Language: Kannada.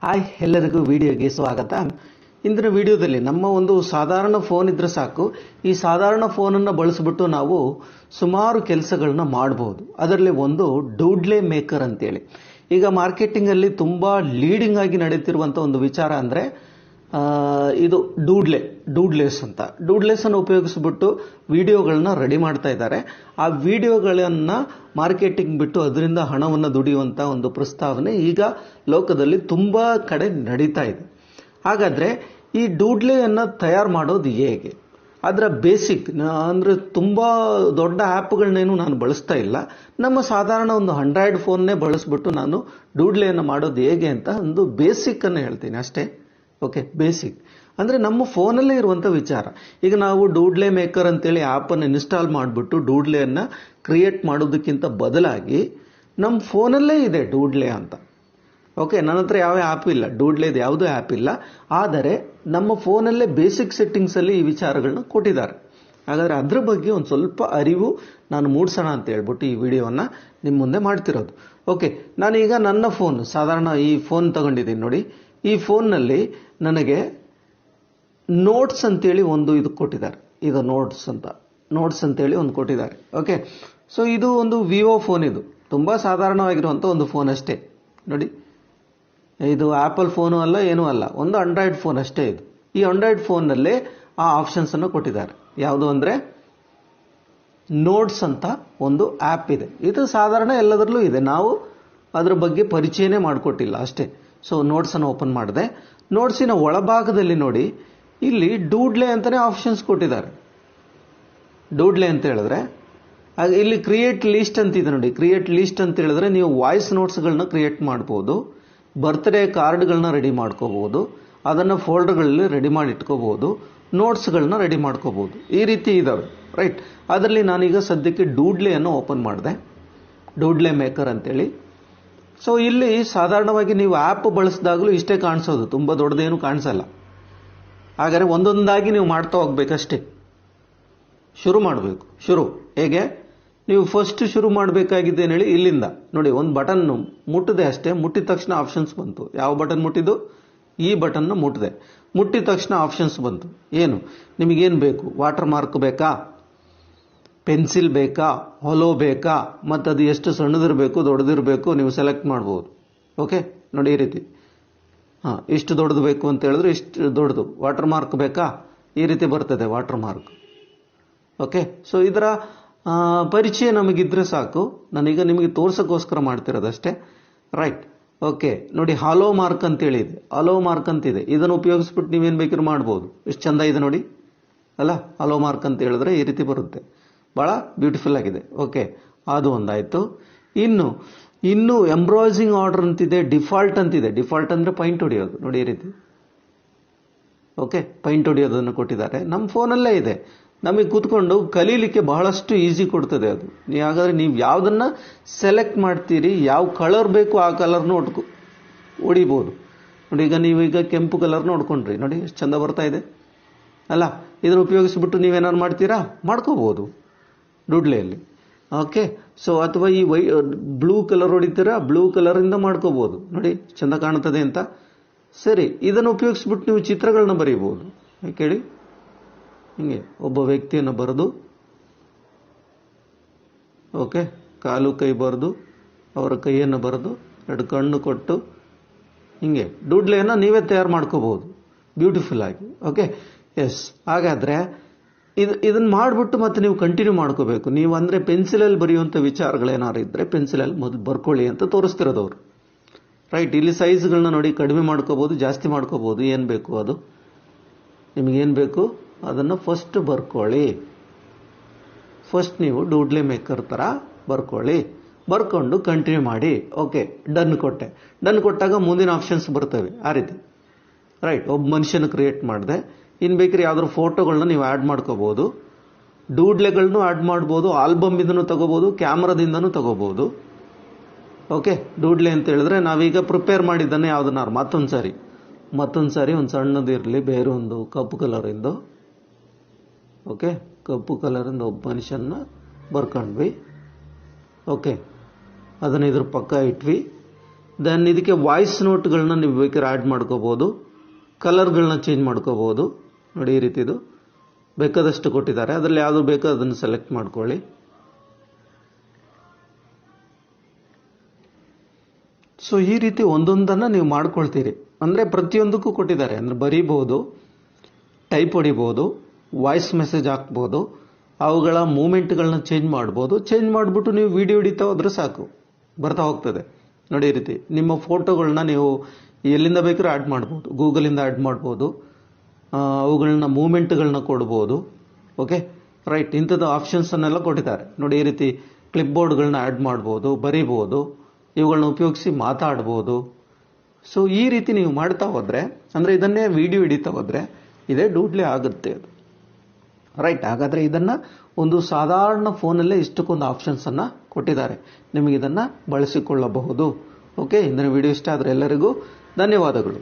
ಹಾಯ್ ಎಲ್ಲರಿಗೂ ವಿಡಿಯೋಗೆ ಸ್ವಾಗತ. ಇಂದಿನ ವಿಡಿಯೋದಲ್ಲಿ ನಮ್ಮ ಒಂದು ಸಾಧಾರಣ ಫೋನ್ ಇದ್ರೆ ಸಾಕು, ಈ ಸಾಧಾರಣ ಫೋನನ್ನು ಬಳಸಿಬಿಟ್ಟು ನಾವು ಸುಮಾರು ಕೆಲಸಗಳನ್ನ ಮಾಡಬಹುದು. ಅದರಲ್ಲಿ ಒಂದು ಡೂಡ್ಲೆ ಮೇಕರ್ ಅಂತೇಳಿ ಈಗ ಮಾರ್ಕೆಟಿಂಗಲ್ಲಿ ತುಂಬ ಲೀಡಿಂಗ್ ಆಗಿ ನಡೀತಿರುವಂಥ ಒಂದು ವಿಚಾರ ಅಂದರೆ ಇದು ಡೂಡ್ಲೆಸ್ ಅಂತ. ಡೂಡ್ಲೆಸ್ ಅನ್ನು ಉಪಯೋಗಿಸ್ಬಿಟ್ಟು ವಿಡಿಯೋಗಳನ್ನ ರೆಡಿ ಮಾಡ್ತಾ ಇದ್ದಾರೆ. ಆ ವಿಡಿಯೋಗಳನ್ನ ಮಾರ್ಕೆಟಿಂಗ್ ಬಿಟ್ಟು ಅದರಿಂದ ಹಣವನ್ನು ದುಡಿಯುವಂಥ ಒಂದು ಪ್ರಸ್ತಾವನೆ ಈಗ ಲೋಕದಲ್ಲಿ ತುಂಬ ಕಡೆ ನಡೀತಾ ಇದೆ. ಹಾಗಾದ್ರೆ ಈ ಡೂಡ್ಲೆಯನ್ನು ತಯಾರು ಮಾಡೋದು ಹೇಗೆ, ಅದರ ಬೇಸಿಕ್ ಅಂದರೆ ತುಂಬ ದೊಡ್ಡ ಆ್ಯಪ್ಗಳನ್ನೇನು ನಾನು ಬಳಸ್ತಾ ಇಲ್ಲ. ನಮ್ಮ ಸಾಧಾರಣ ಒಂದು ಆಂಡ್ರಾಯ್ಡ್ ಫೋನ್ನೇ ಬಳಸ್ಬಿಟ್ಟು ನಾನು ಡೂಡ್ಲೆಯನ್ನು ಮಾಡೋದು ಹೇಗೆ ಅಂತ ಒಂದು ಬೇಸಿಕ್ ಅನ್ನು ಹೇಳ್ತೀನಿ ಅಷ್ಟೇ. ಓಕೆ, ಬೇಸಿಕ್ ಅಂದರೆ ನಮ್ಮ ಫೋನಲ್ಲೇ ಇರುವಂಥ ವಿಚಾರ. ಈಗ ನಾವು ಡೂಡ್ಲೆ ಮೇಕರ್ ಅಂತೇಳಿ ಆ್ಯಪನ್ನು ಇನ್ಸ್ಟಾಲ್ ಮಾಡಿಬಿಟ್ಟು ಡೂಡ್ಲೆಯನ್ನು ಕ್ರಿಯೇಟ್ ಮಾಡೋದಕ್ಕಿಂತ ಬದಲಾಗಿ ನಮ್ಮ ಫೋನಲ್ಲೇ ಇದೆ ಡೂಡ್ಲೆ ಅಂತ. ಓಕೆ, ನನ್ನ ಹತ್ರ ಯಾವ ಆ್ಯಪ್ ಇಲ್ಲ, ಡೂಡ್ಲೆದು ಯಾವುದೂ ಆ್ಯಪ್ ಇಲ್ಲ. ಆದರೆ ನಮ್ಮ ಫೋನಲ್ಲೇ ಬೇಸಿಕ್ ಸೆಟ್ಟಿಂಗ್ಸಲ್ಲಿ ಈ ವಿಚಾರಗಳನ್ನ ಕೊಟ್ಟಿದ್ದಾರೆ. ಹಾಗಾದರೆ ಅದ್ರ ಬಗ್ಗೆ ಒಂದು ಸ್ವಲ್ಪ ಅರಿವು ನಾನು ಮೂಡಿಸೋಣ ಅಂತ ಹೇಳ್ಬಿಟ್ಟು ಈ ವಿಡಿಯೋವನ್ನು ನಿಮ್ಮ ಮುಂದೆ ಮಾಡ್ತಿರೋದು. ಓಕೆ, ನಾನೀಗ ನನ್ನ ಫೋನ್ ಸಾಧಾರಣ ಈ ಫೋನ್ ತಗೊಂಡಿದ್ದೀನಿ ನೋಡಿ. ಈ ಫೋನ್ನಲ್ಲಿ ನನಗೆ ನೋಟ್ಸ್ ಅಂತೇಳಿ ಒಂದು ಇದು ಕೊಟ್ಟಿದ್ದಾರೆ. ಇದು ನೋಟ್ಸ್ ಅಂತೇಳಿ ಒಂದು ಕೊಟ್ಟಿದ್ದಾರೆ. ಓಕೆ, ಸೊ ಇದು ಒಂದು ವಿವೋ ಫೋನ್. ಇದು ತುಂಬ ಸಾಧಾರಣವಾಗಿರುವಂಥ ಒಂದು ಫೋನ್ ಅಷ್ಟೇ ನೋಡಿ. ಇದು ಆ್ಯಪಲ್ ಫೋನು ಅಲ್ಲ, ಏನೂ ಅಲ್ಲ, ಒಂದು ಆಂಡ್ರಾಯ್ಡ್ ಫೋನ್ ಅಷ್ಟೇ ಇದು. ಈ ಆಂಡ್ರಾಯ್ಡ್ ಫೋನ್ನಲ್ಲೇ ಆ ಆಪ್ಷನ್ಸ್ ಅನ್ನು ಕೊಟ್ಟಿದ್ದಾರೆ. ಯಾವುದು ಅಂದರೆ ನೋಟ್ಸ್ ಅಂತ ಒಂದು ಆ್ಯಪ್ ಇದೆ. ಇದು ಸಾಧಾರಣ ಎಲ್ಲದರಲ್ಲೂ ಇದೆ, ನಾವು ಅದ್ರ ಬಗ್ಗೆ ಪರಿಚಯನೇ ಮಾಡಿಕೊಟ್ಟಿಲ್ಲ ಅಷ್ಟೇ. ಸೊ ನೋಟ್ಸನ್ನು ಓಪನ್ ಮಾಡಿದೆ. ನೋಟ್ಸಿನ ಒಳಭಾಗದಲ್ಲಿ ನೋಡಿ, ಇಲ್ಲಿ ಡೂಡ್ಲೆ ಅಂತಲೇ ಆಪ್ಷನ್ಸ್ ಕೊಟ್ಟಿದ್ದಾರೆ. ಡೂಡ್ಲೆ ಅಂತ ಹೇಳಿದ್ರೆ ಇಲ್ಲಿ ಕ್ರಿಯೇಟ್ ಲಿಸ್ಟ್ ಅಂತಿದೆ ನೋಡಿ. ಕ್ರಿಯೇಟ್ ಲಿಸ್ಟ್ ಅಂತ ಹೇಳಿದ್ರೆ ನೀವು ವಾಯ್ಸ್ ನೋಟ್ಸ್ಗಳನ್ನ ಕ್ರಿಯೇಟ್ ಮಾಡ್ಬೋದು, ಬರ್ತ್ಡೇ ಕಾರ್ಡ್ಗಳನ್ನ ರೆಡಿ ಮಾಡ್ಕೋಬಹುದು, ಅದನ್ನು ಫೋಲ್ಡರ್ಗಳಲ್ಲಿ ರೆಡಿ ಮಾಡಿ ಇಟ್ಕೋಬಹುದು, ನೋಟ್ಸ್ಗಳನ್ನ ರೆಡಿ ಮಾಡ್ಕೋಬಹುದು. ಈ ರೀತಿ ಇದಾವೆ, ರೈಟ್. ಅದರಲ್ಲಿ ನಾನೀಗ ಸದ್ಯಕ್ಕೆ ಡೂಡ್ಲೆಯನ್ನು ಓಪನ್ ಮಾಡಿದೆ, ಡೂಡ್ಲೆ ಮೇಕರ್ ಅಂತೇಳಿ. ಸೊ ಇಲ್ಲಿ ಸಾಧಾರಣವಾಗಿ ನೀವು ಆ್ಯಪ್ ಬಳಸಿದಾಗಲೂ ಇಷ್ಟೇ ಕಾಣಿಸೋದು, ತುಂಬ ದೊಡ್ಡದೇನು ಕಾಣಿಸಲ್ಲ. ಹಾಗಾದರೆ ಒಂದೊಂದಾಗಿ ನೀವು ಮಾಡ್ತಾ ಹೋಗ್ಬೇಕಷ್ಟೇ. ಶುರು ಮಾಡಬೇಕು. ಹೇಗೆ ನೀವು ಫಸ್ಟ್ ಶುರು ಮಾಡಬೇಕಾಗಿದ್ದೇನು ಹೇಳಿ, ಇಲ್ಲಿಂದ ನೋಡಿ, ಒಂದು ಬಟನ್ ಮುಟ್ಟಿದೆ ಅಷ್ಟೇ. ಮುಟ್ಟಿದ ತಕ್ಷಣ ಆಪ್ಷನ್ಸ್ ಬಂತು. ಯಾವ ಬಟನ್ ಮುಟ್ಟಿದ್ದು? ಈ ಬಟನ್ನ ಮುಟ್ಟಿದೆ. ಮುಟ್ಟಿದ ತಕ್ಷಣ ಆಪ್ಷನ್ಸ್ ಬಂತು. ಏನು ನಿಮಗೇನು ಬೇಕು? ವಾಟರ್ ಮಾರ್ಕ್ ಬೇಕಾ, ಪೆನ್ಸಿಲ್ ಬೇಕಾ, ಹೊಲೋ ಬೇಕಾ, ಮತ್ತು ಅದು ಎಷ್ಟು ಸಣ್ಣದಿರಬೇಕು ದೊಡ್ಡದಿರಬೇಕು ನೀವು ಸೆಲೆಕ್ಟ್ ಮಾಡ್ಬೋದು. ಓಕೆ ನೋಡಿ, ಈ ರೀತಿ ಇಷ್ಟು ದೊಡ್ಡದು ಬೇಕು ಅಂತ ಹೇಳಿದ್ರೆ ಇಷ್ಟು ದೊಡ್ಡದು. ವಾಟರ್ ಮಾರ್ಕ್ ಬೇಕಾ, ಈ ರೀತಿ ಬರ್ತದೆ ವಾಟರ್ ಮಾರ್ಕ್. ಓಕೆ, ಸೊ ಇದರ ಪರಿಚಯ ನಮಗಿದ್ರೆ ಸಾಕು. ನಾನೀಗ ನಿಮಗೆ ತೋರ್ಸೋಕ್ಕೋಸ್ಕರ ಮಾಡ್ತಿರೋದಷ್ಟೇ, ರೈಟ್. ಓಕೆ ನೋಡಿ, ಹಾಲೋ ಮಾರ್ಕ್ ಅಂತೇಳಿ ಇದೆ, ಹಾಲೋ ಮಾರ್ಕ್ ಅಂತಿದೆ. ಇದನ್ನು ಉಪಯೋಗಿಸ್ಬಿಟ್ಟು ನೀವೇನು ಬೇಕಾದ್ರೂ ಮಾಡ್ಬೋದು. ಎಷ್ಟು ಚಂದ ಇದೆ ನೋಡಿ ಅಲ್ಲ. ಹಾಲೋ ಮಾರ್ಕ್ ಅಂತ ಹೇಳಿದ್ರೆ ಈ ರೀತಿ ಬರುತ್ತೆ, ಭಾಳ ಬ್ಯೂಟಿಫುಲ್ ಆಗಿದೆ. ಓಕೆ, ಅದು ಒಂದಾಯಿತು. ಇನ್ನು ಎಂಬ್ರಾಯ್ಸಿಂಗ್ ಆರ್ಡರ್ ಅಂತಿದೆ, ಡಿಫಾಲ್ಟ್ ಅಂತಿದೆ. ಡಿಫಾಲ್ಟ್ ಅಂದರೆ ಪೈಂಟ್ ಹೊಡಿಯೋದು ನೋಡಿ, ಈ ರೀತಿ. ಓಕೆ, ಪೈಂಟ್ ಹೊಡಿಯೋದನ್ನು ಕೊಟ್ಟಿದ್ದಾರೆ. ನಮ್ಮ ಫೋನಲ್ಲೇ ಇದೆ. ನಮಗೆ ಕೂತ್ಕೊಂಡು ಕಲೀಲಿಕ್ಕೆ ಬಹಳಷ್ಟು ಈಸಿ ಕೊಡ್ತದೆ ಅದು. ಹಾಗಾದರೆ ನೀವು ಯಾವುದನ್ನು ಸೆಲೆಕ್ಟ್ ಮಾಡ್ತೀರಿ, ಯಾವ ಕಲರ್ ಬೇಕು ಆ ಕಲರ್ನ ಹೊಡಿಬೋದು ನೋಡಿ. ಈಗ ನೀವೀಗ ಕೆಂಪು ಕಲರ್ ನೋಡ್ಕೊಂಡ್ರಿ ನೋಡಿ, ಎಷ್ಟು ಚಂದ ಬರ್ತಾ ಇದೆ ಅಲ್ಲ. ಇದನ್ನು ಉಪಯೋಗಿಸ್ಬಿಟ್ಟು ನೀವೇನಾದ್ರು ಮಾಡ್ತೀರಾ, ಮಾಡ್ಕೋಬೋದು ಡೂಡ್ಲೆಯಲ್ಲಿ. ಓಕೆ, ಸೊ ಅಥವಾ ಈ ಬ್ಲೂ ಕಲರ್ ಹೊಡಿತೀರಾ, ಬ್ಲೂ ಕಲರಿಂದ ಮಾಡ್ಕೋಬೋದು ನೋಡಿ, ಚಂದ ಕಾಣ್ತದೆ ಅಂತ. ಸರಿ, ಇದನ್ನು ಉಪಯೋಗಿಸ್ಬಿಟ್ಟು ನೀವು ಚಿತ್ರಗಳನ್ನ ಬರೀಬೋದು. ಕೇಳಿ, ಹಿಂಗೆ ಒಬ್ಬ ವ್ಯಕ್ತಿಯನ್ನು ಬರೆದು, ಓಕೆ, ಕಾಲು ಕೈ ಬರೆದು, ಅವರ ಕೈಯನ್ನು ಬರೆದು, ಎರಡು ಕಣ್ಣು ಕೊಟ್ಟು, ಹಿಂಗೆ ಡೂಡ್ಲೆಯನ್ನು ನೀವೇ ತಯಾರು ಮಾಡ್ಕೋಬಹುದು ಬ್ಯೂಟಿಫುಲ್ ಆಗಿ. Okay, yes. ಹಾಗಾದರೆ ಇದನ್ನು ಮಾಡಿಬಿಟ್ಟು ಮತ್ತೆ ನೀವು ಕಂಟಿನ್ಯೂ ಮಾಡ್ಕೋಬೇಕು. ನೀವು ಅಂದರೆ ಪೆನ್ಸಿಲಲ್ಲಿ ಬರೆಯುವಂಥ ವಿಚಾರಗಳೇನಾದ್ರು ಇದ್ದರೆ ಪೆನ್ಸಿಲಲ್ಲಿ ಮೊದಲು ಬರ್ಕೊಳ್ಳಿ ಅಂತ ತೋರಿಸ್ತಿರೋದವರು, ರೈಟ್. ಇಲ್ಲಿ ಸೈಜ್ಗಳನ್ನ ನೋಡಿ, ಕಡಿಮೆ ಮಾಡ್ಕೋಬೋದು, ಜಾಸ್ತಿ ಮಾಡ್ಕೋಬೋದು, ಏನು ಬೇಕು ಅದು ನಿಮಗೇನು ಬೇಕು ಅದನ್ನು ಫಸ್ಟ್ ಬರ್ಕೊಳ್ಳಿ. ಫಸ್ಟ್ ನೀವು ಡೂಡ್ಲೆ ಮೇಕರ್ ಥರ ಬರ್ಕೊಳ್ಳಿ, ಬರ್ಕೊಂಡು ಕಂಟಿನ್ಯೂ ಮಾಡಿ. ಓಕೆ, ಡನ್ ಕೊಟ್ಟೆ. ಡನ್ ಕೊಟ್ಟಾಗ ಮುಂದಿನ ಆಪ್ಷನ್ಸ್ ಬರ್ತವೆ ಆ ರೀತಿ, ರೈಟ್. ಒಬ್ಬ ಮನುಷ್ಯನ ಕ್ರಿಯೇಟ್ ಮಾಡಿದೆ. ಇನ್ನು ಬೇಕಾದ್ರೆ ಯಾವ್ದಾದ್ರು ಫೋಟೋಗಳನ್ನ ನೀವು ಆ್ಯಡ್ ಮಾಡ್ಕೋಬೋದು, ಡೂಡ್ಲೆಗಳನ್ನು ಆ್ಯಡ್ ಮಾಡ್ಬೋದು, ಆಲ್ಬಮ್ಮಿಂದನೂ ತಗೋಬೋದು, ಕ್ಯಾಮ್ರಾದಿಂದನೂ ತಗೋಬೋದು. ಓಕೆ, ಡೂಡ್ಲೆ ಅಂತ ಹೇಳಿದ್ರೆ ನಾವೀಗ ಪ್ರಿಪೇರ್ ಮಾಡಿದ್ದನ್ನೇ ಯಾವುದನ್ನಾರು ಮತ್ತೊಂದು ಸಾರಿ ಒಂದು ಸಣ್ಣದಿರಲಿ, ಬೇರೊಂದು ಕಪ್ಪು ಕಲರಿಂದು. ಓಕೆ, ಕಪ್ಪು ಕಲರಿಂದ ಒಬ್ಬ ಮನುಷ್ಯನ ಬರ್ಕೊಂಡ್ವಿ. ಓಕೆ, ಅದನ್ನು ಇದ್ರ ಪಕ್ಕ ಇಟ್ವಿ. ದೆನ್ ಇದಕ್ಕೆ ವಾಯ್ಸ್ ನೋಟ್ಗಳನ್ನ ನೀವು ಬೇಕಾದ್ರೆ ಆ್ಯಡ್ ಮಾಡ್ಕೋಬೋದು, ಕಲರ್ಗಳನ್ನ ಚೇಂಜ್ ಮಾಡ್ಕೋಬೋದು. ನೋಡಿ ಈ ರೀತಿದು ಬೇಕಾದಷ್ಟು ಕೊಟ್ಟಿದ್ದಾರೆ, ಅದರಲ್ಲಿ ಯಾವುದು ಬೇಕೋ ಅದನ್ನು ಸೆಲೆಕ್ಟ್ ಮಾಡ್ಕೊಳ್ಳಿ. ಸೊ ಈ ರೀತಿ ಒಂದೊಂದನ್ನು ನೀವು ಮಾಡ್ಕೊಳ್ತೀರಿ. ಅಂದರೆ ಪ್ರತಿಯೊಂದಕ್ಕೂ ಕೊಟ್ಟಿದ್ದಾರೆ. ಅಂದರೆ ಬರೀಬಹುದು, ಟೈಪ್ ಹೊಡಿಬೋದು, ವಾಯ್ಸ್ ಮೆಸೇಜ್ ಹಾಕ್ಬೋದು, ಅವುಗಳ ಮೂಮೆಂಟ್ಗಳನ್ನ ಚೇಂಜ್ ಮಾಡ್ಬೋದು. ಚೇಂಜ್ ಮಾಡಿಬಿಟ್ಟು ನೀವು ವಿಡಿಯೋ ಹಿಡಿತಾ ಹೋದ್ರೆ ಸಾಕು, ಬರ್ತಾ ಹೋಗ್ತದೆ. ನೋಡಿ ಈ ರೀತಿ ನಿಮ್ಮ ಫೋಟೋಗಳನ್ನ ನೀವು ಎಲ್ಲಿಂದ ಬೇಕಾದ್ರೂ ಆ್ಯಡ್ ಮಾಡ್ಬೋದು, ಗೂಗಲಿಂದ ಆ್ಯಡ್ ಮಾಡ್ಬೋದು, ಅವುಗಳನ್ನ ಮೂಮೆಂಟ್ಗಳನ್ನ ಕೊಡ್ಬೋದು. ಓಕೆ ರೈಟ್, ಇಂಥದ್ದು ಆಪ್ಷನ್ಸನ್ನೆಲ್ಲ ಕೊಟ್ಟಿದ್ದಾರೆ. ನೋಡಿ ಈ ರೀತಿ ಕ್ಲಿಪ್ ಬೋರ್ಡ್ಗಳನ್ನ ಆ್ಯಡ್ ಮಾಡ್ಬೋದು, ಬರೀಬೋದು, ಇವುಗಳನ್ನ ಉಪಯೋಗಿಸಿ ಮಾತಾಡ್ಬೋದು. ಸೊ ಈ ರೀತಿ ನೀವು ಮಾಡ್ತಾ ಹೋದ್ರೆ, ಅಂದರೆ ಇದನ್ನೇ ವಿಡಿಯೋ ಹಿಡಿತಾ ಹೋದ್ರೆ ಇದೇ ಡೂಡ್ಲಿ ಆಗುತ್ತೆ ಅದು. ರೈಟ್, ಹಾಗಾದರೆ ಇದನ್ನು ಒಂದು ಸಾಧಾರಣ ಫೋನಲ್ಲೇ ಇಷ್ಟಕ್ಕೊಂದು ಆಪ್ಷನ್ಸನ್ನು ಕೊಟ್ಟಿದ್ದಾರೆ. ನಿಮಗೆ ಇದನ್ನು ಬಳಸಿಕೊಳ್ಳಬಹುದು. ಓಕೆ, ಇಂದಿನ ವಿಡಿಯೋ ಇಷ್ಟ ಆದರೆ ಎಲ್ಲರಿಗೂ ಧನ್ಯವಾದಗಳು.